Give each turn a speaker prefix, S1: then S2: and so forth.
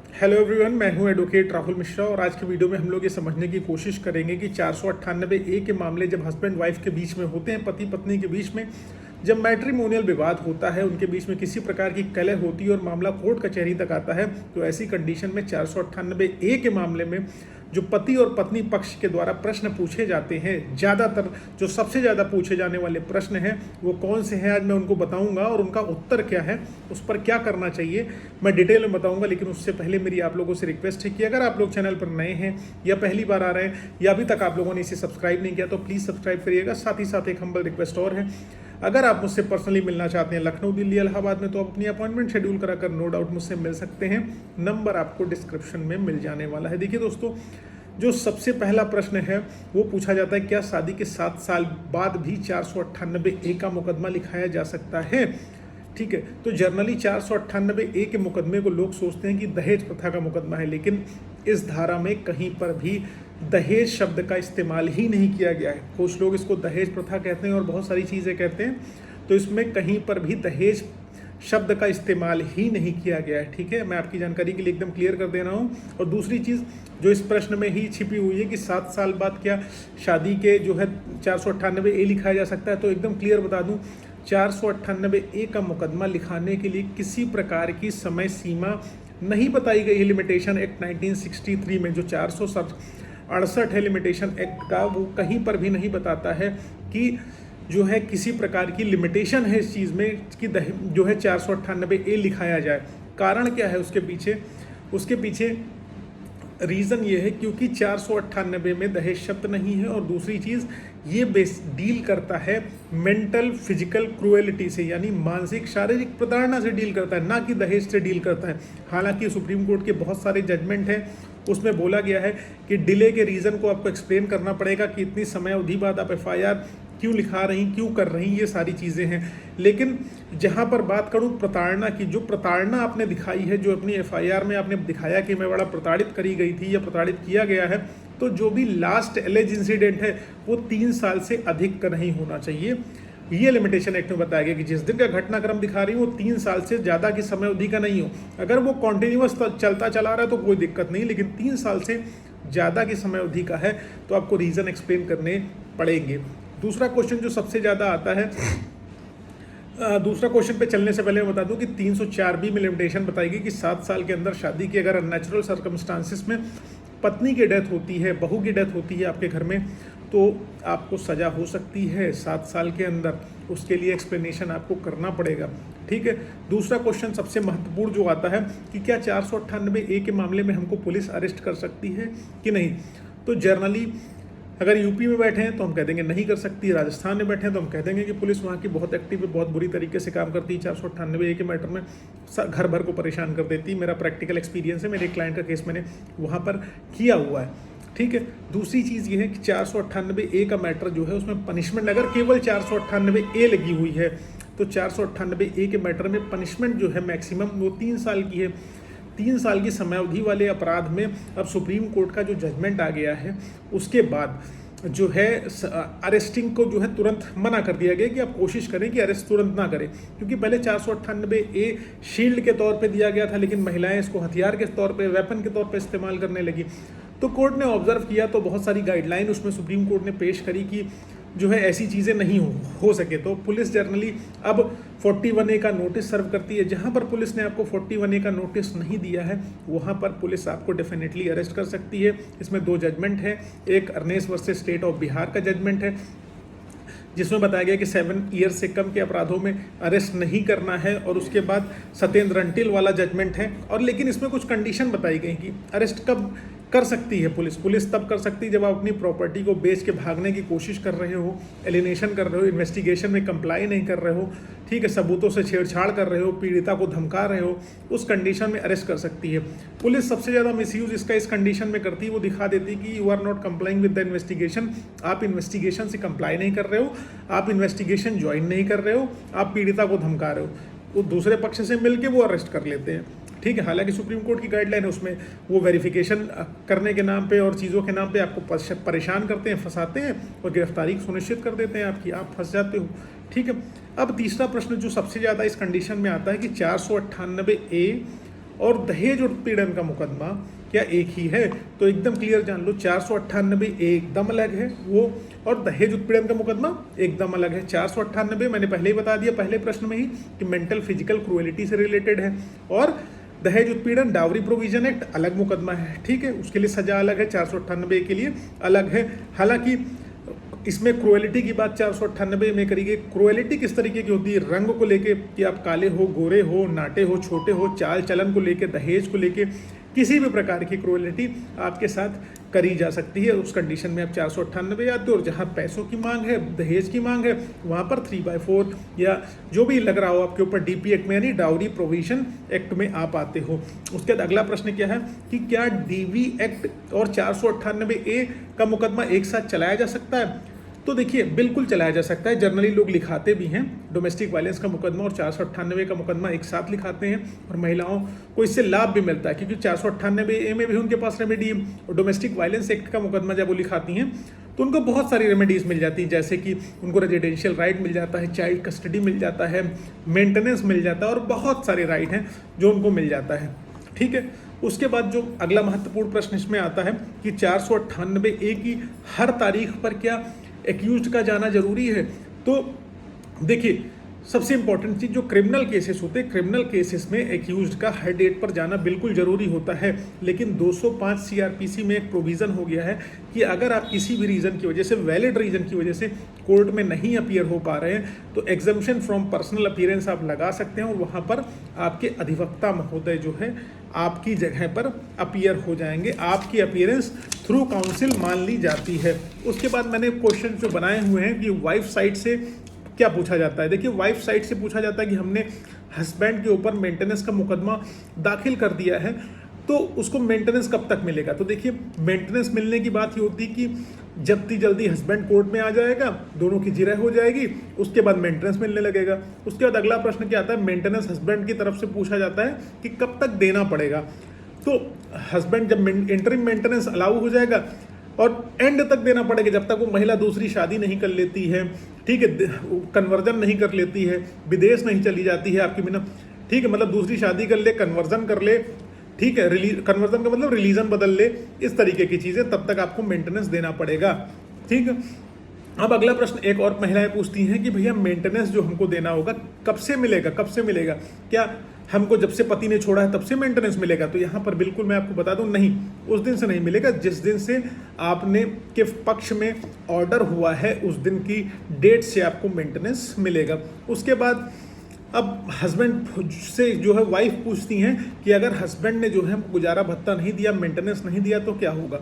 S1: Hello everyone, मैं हूं advocate Rahul Mishra और आज के वीडियो में हम लोग ये समझने की कोशिश करेंगे कि 498 ए के मामले जब हस्बैंड वाइफ के बीच में होते हैं, पति पत्नी के बीच में जब मैट्रिमोनियल विवाद होता है, उनके बीच में किसी प्रकार की कलह होती है और मामला कोर्ट कचहरी तक आता है, तो ऐसी कंडीशन में 498 ए के मामले में जो पति और पत्नी पक्ष के द्वारा प्रश्न पूछे जाते हैं, ज़्यादातर जो सबसे ज़्यादा पूछे जाने वाले प्रश्न हैं वो कौन से हैं, आज मैं उनको बताऊंगा और उनका उत्तर क्या है, उस पर क्या करना चाहिए मैं डिटेल में बताऊंगा। लेकिन उससे पहले मेरी आप लोगों से रिक्वेस्ट है कि अगर आप लोग चैनल पर नए हैं या पहली बार आ रहे हैं या अभी तक आप लोगों ने इसे सब्सक्राइब नहीं किया तो प्लीज़ सब्सक्राइब करिएगा। साथ ही साथ एक हम्बल रिक्वेस्ट और है, अगर आप मुझसे पर्सनली मिलना चाहते हैं लखनऊ, दिल्ली, इलाहाबाद में, तो आप अपनी अपॉइंटमेंट शेड्यूल कराकर नो डाउट मुझसे मिल सकते हैं। नंबर आपको डिस्क्रिप्शन में मिल जाने वाला है। देखिए दोस्तों, जो सबसे पहला प्रश्न है वो पूछा जाता है, क्या शादी के 7 साल बाद भी 498 ए का मुकदमा लिखाया जा सकता है? ठीक है, तो जर्नली 498 ए के मुकदमे को लोग सोचते हैं कि दहेज प्रथा का मुकदमा है, लेकिन इस धारा में कहीं पर भी दहेज शब्द का इस्तेमाल ही नहीं किया गया है। कुछ लोग इसको दहेज प्रथा कहते हैं और बहुत सारी चीज़ें कहते हैं, तो इसमें कहीं पर भी दहेज शब्द का इस्तेमाल ही नहीं किया गया है। ठीक है, मैं आपकी जानकारी के लिए एकदम क्लियर कर दे रहा हूँ। और दूसरी चीज़ जो इस प्रश्न में ही छिपी हुई है कि 7 साल बाद क्या शादी के जो है 498 ए लिखाया जा सकता है, तो एकदम क्लियर बता दूँ, 498 ए का मुकदमा लिखाने के लिए किसी प्रकार की समय सीमा नहीं बताई गई है। लिमिटेशन एक्ट 1963 में जो 468 है लिमिटेशन एक्ट का, वो कहीं पर भी नहीं बताता है कि जो है किसी प्रकार की लिमिटेशन है इस चीज़ में कि जो है 498 ए लिखाया जाए। कारण क्या है उसके पीछे रीज़न ये है क्योंकि 498 में दहेज शब्द नहीं है, और दूसरी चीज़ ये डील करता है मेंटल फिजिकल क्रूएलिटी से, यानी मानसिक शारीरिक प्रताड़ना से डील करता है, ना कि दहेज से डील करता है। हालांकि सुप्रीम कोर्ट के बहुत सारे जजमेंट हैं, उसमें बोला गया है कि डिले के रीज़न को आपको एक्सप्लेन करना पड़ेगा कि इतनी समय अवधि बाद आप एफआईआर क्यों लिखा रही, क्यों कर रही, ये सारी चीज़ें हैं। लेकिन जहाँ पर बात करूँ प्रताड़ना की, जो प्रताड़ना आपने दिखाई है, जो अपनी एफआईआर में आपने दिखाया कि मैं बड़ा प्रताड़ित करी गई थी या प्रताड़ित किया गया है, तो जो भी लास्ट एलेज इंसिडेंट है वो 3 साल से अधिक का नहीं होना चाहिए। ये लिमिटेशन एक्ट में बताया गया कि जिस दिन का घटनाक्रम दिखा रही हूँ वो 3 साल से ज़्यादा की समय अवधि का नहीं हो। अगर वो कॉन्टिन्यूस चलता चला रहा है तो कोई दिक्कत नहीं, लेकिन 3 साल से ज़्यादा की समय अवधि का है तो आपको रीज़न एक्सप्लेन करने पड़ेंगे। दूसरा क्वेश्चन जो सबसे ज़्यादा आता है, दूसरा क्वेश्चन पे चलने से पहले मैं बता दूं कि 304B में लिमिटेशन बताई गई कि 7 साल के अंदर शादी की अगर अननेचुरल सर्कमस्टांसिस में पत्नी की डेथ होती है, बहू की डेथ होती है आपके घर में, तो आपको सज़ा हो सकती है 7 साल के अंदर। उसके लिए एक्सप्लेनेशन आपको करना पड़ेगा। ठीक है, दूसरा क्वेश्चन सबसे महत्वपूर्ण जो आता है कि क्या 498 ए के मामले में हमको पुलिस अरेस्ट कर सकती है कि नहीं? तो जर्नली अगर यूपी में बैठे हैं तो हम कह देंगे नहीं कर सकती, राजस्थान में बैठे हैं तो हम कह देंगे कि पुलिस वहाँ की बहुत एक्टिव है, बहुत बुरी तरीके से काम करती है। 498 ए के मैटर में घर भर को परेशान कर देती है। मेरा प्रैक्टिकल एक्सपीरियंस है, मेरे क्लाइंट का केस मैंने वहाँ पर किया हुआ है। ठीक है, दूसरी चीज़ ये है कि 498 ए का मैटर जो है उसमें पनिशमेंट, अगर केवल 498 ए लगी हुई है तो 498 ए के मैटर में पनिशमेंट जो है मैक्सिमम वो 3 साल की है। 3 साल की समयावधि वाले अपराध में अब सुप्रीम कोर्ट का जो जजमेंट आ गया है उसके बाद जो है अरेस्टिंग को जो है तुरंत मना कर दिया गया कि आप कोशिश करें कि अरेस्ट तुरंत ना करें, क्योंकि पहले 498 ए शील्ड के तौर पे दिया गया था, लेकिन महिलाएं इसको हथियार के तौर पे, वेपन के तौर पे इस्तेमाल करने लगी। तो कोर्ट ने ऑब्जर्व किया तो बहुत सारी गाइडलाइन उसमें सुप्रीम कोर्ट ने पेश करी कि जो है ऐसी चीज़ें नहीं हो सके। तो पुलिस जर्नली अब 41A का नोटिस सर्व करती है। जहां पर पुलिस ने आपको 41A का नोटिस नहीं दिया है वहां पर पुलिस आपको डेफिनेटली अरेस्ट कर सकती है। इसमें 2 जजमेंट है, एक अर्नेस वर्सेस स्टेट ऑफ बिहार का जजमेंट है जिसमें बताया गया कि 7 ईयर से कम के अपराधों में अरेस्ट नहीं करना है, और उसके बाद सत्येंद्र अंटिल वाला जजमेंट है। और लेकिन इसमें कुछ कंडीशन बताई गई कि अरेस्ट कब कर सकती है पुलिस तब कर सकती है जब आप अपनी प्रॉपर्टी को बेच के भागने की कोशिश कर रहे हो, एलिनेशन कर रहे हो, इन्वेस्टिगेशन में कंप्लाई नहीं कर रहे हो, ठीक है, सबूतों से छेड़छाड़ कर रहे हो, पीड़िता को धमका रहे हो, उस कंडीशन में अरेस्ट कर सकती है पुलिस। सबसे ज़्यादा मिसयूज इसका इस कंडीशन में करती है, वो दिखा देती है कि you are not complying with the investigation, आप इन्वेस्टिगेशन से कंप्लाई नहीं कर रहे हो, आप इन्वेस्टिगेशन ज्वाइन नहीं कर रहे हो, आप पीड़िता को धमका रहे हो। वो दूसरे पक्ष से मिलकर वो अरेस्ट कर लेते हैं। ठीक है, हालांकि सुप्रीम कोर्ट की गाइडलाइन है, उसमें वो वेरिफिकेशन करने के नाम पे और चीज़ों के नाम पे आपको परेशान करते हैं, फंसाते हैं और गिरफ्तारी सुनिश्चित कर देते हैं आपकी, आप फंस जाते हो। ठीक है, अब तीसरा प्रश्न जो सबसे ज़्यादा इस कंडीशन में आता है कि 498 ए और दहेज उत्पीड़न का मुकदमा क्या एक ही है? तो एकदम क्लियर जान लो, 498 एकदम अलग है वो, और दहेज उत्पीड़न का मुकदमा एकदम अलग है। 498 मैंने पहले ही बता दिया पहले प्रश्न में ही कि मेंटल फिजिकल क्रूएलिटी से रिलेटेड है, और दहेज उत्पीड़न डावरी प्रोविजन एक्ट अलग मुकदमा है, ठीक है, उसके लिए सजा अलग है, 498 के लिए अलग है। हालांकि इसमें क्रुएलिटी की बात 498 में करी गई। क्रुएलिटी किस तरीके की होती है? रंग को लेके कि आप काले हो, गोरे हो, नाटे हो, छोटे हो, चाल चलन को लेके, दहेज को लेके, किसी भी प्रकार की क्रुएलिटी आपके साथ करी जा सकती है। उस कंडीशन में आप 498 आते हो, और जहाँ पैसों की मांग है, दहेज की मांग है, वहाँ पर 3/4 या जो भी लग रहा हो आपके ऊपर DP एक्ट में यानी डाउरी प्रोविजन एक्ट में आप आते हो। उसके बाद अगला प्रश्न क्या है कि क्या DV एक्ट और 498A का मुकदमा एक साथ चलाया जा सकता है? तो देखिए बिल्कुल चलाया जा सकता है। जनरली लोग लिखाते भी हैं, डोमेस्टिक वायलेंस का मुकदमा और 498 का मुकदमा एक साथ लिखाते हैं, और महिलाओं को इससे लाभ भी मिलता है, क्योंकि 498A में भी उनके पास रेमेडी, और डोमेस्टिक वायलेंस एक्ट का मुकदमा जब वो लिखाती हैं तो उनको बहुत सारी रेमेडीज मिल जाती हैं, जैसे कि उनको रेजिडेंशियल राइट मिल जाता है, चाइल्ड कस्टडी मिल जाता है, मेंटेनेंस मिल जाता है, और बहुत सारे राइट हैं जो उनको मिल जाता है, ठीक है। उसके बाद जो अगला महत्वपूर्ण प्रश्न इसमें आता है कि 498A की हर तारीख पर क्या एक्यूज्ड का जाना जरूरी है? तो देखिए सबसे इंपॉर्टेंट चीज, जो क्रिमिनल केसेस होते हैं, क्रिमिनल केसेस में एक्यूज्ड का हर डेट पर जाना बिल्कुल जरूरी होता है, लेकिन 205 CRPC में एक प्रोविजन हो गया है कि अगर आप किसी भी रीजन की वजह से, वैलिड रीजन की वजह से कोर्ट में नहीं अपीयर हो पा रहे हैं, तो एग्जम्पशन फ्रॉम पर्सनल अपीयरेंस आप लगा सकते हैं, और वहाँ पर आपके अधिवक्ता महोदय जो है आपकी जगह पर अपीयर हो जाएंगे, आपकी अपीयरेंस थ्रू काउंसिल मान ली जाती है। उसके बाद मैंने क्वेश्चन जो बनाए हुए हैं कि वाइफ साइड से क्या पूछा जाता है। देखिए वाइफ साइड से पूछा जाता है कि हमने हस्बैंड के ऊपर मेंटेनेंस का मुकदमा दाखिल कर दिया है, तो उसको मेंटेनेंस कब तक मिलेगा? तो देखिए मेंटेनेंस मिलने की बात ये होती है कि जल्दी जल्दी हस्बैंड कोर्ट में आ जाएगा, दोनों की जिरह हो जाएगी, उसके बाद मेंटेनेंस मिलने लगेगा। उसके बाद अगला प्रश्न क्या आता है, मेंटेनेंस हस्बैंड की तरफ से पूछा जाता है कि कब तक देना पड़ेगा। तो हस्बैंड जब इंटरिम मेंटेनेंस अलाउ हो जाएगा, और एंड तक देना पड़ेगा जब तक वो महिला दूसरी शादी नहीं कर लेती है, ठीक है, कन्वर्जन नहीं कर लेती है, विदेश नहीं चली जाती है आपकी बिना, ठीक है, मतलब दूसरी शादी कर ले, कन्वर्जन कर ले, ठीक है, कन्वर्जन का मतलब रिलीजन बदल ले, इस तरीके की चीज़ें, तब तक आपको मेंटेनेंस देना पड़ेगा, ठीक है। अब अगला प्रश्न एक और महिलाएं पूछती हैं कि भैया मेंटेनेंस जो हमको देना होगा कब से मिलेगा, कब से मिलेगा? क्या हमको जब से पति ने छोड़ा है तब से मेंटेनेंस मिलेगा? तो यहाँ पर बिल्कुल मैं आपको बता दूं, नहीं, उस दिन से नहीं मिलेगा। जिस दिन से आपने के पक्ष में ऑर्डर हुआ है उस दिन की डेट से आपको मेंटेनेंस मिलेगा। उसके बाद अब हस्बैंड से जो है वाइफ पूछती हैं कि अगर हस्बैंड ने जो है गुजारा भत्ता नहीं दिया, मेंटेनेंस नहीं दिया, तो क्या होगा?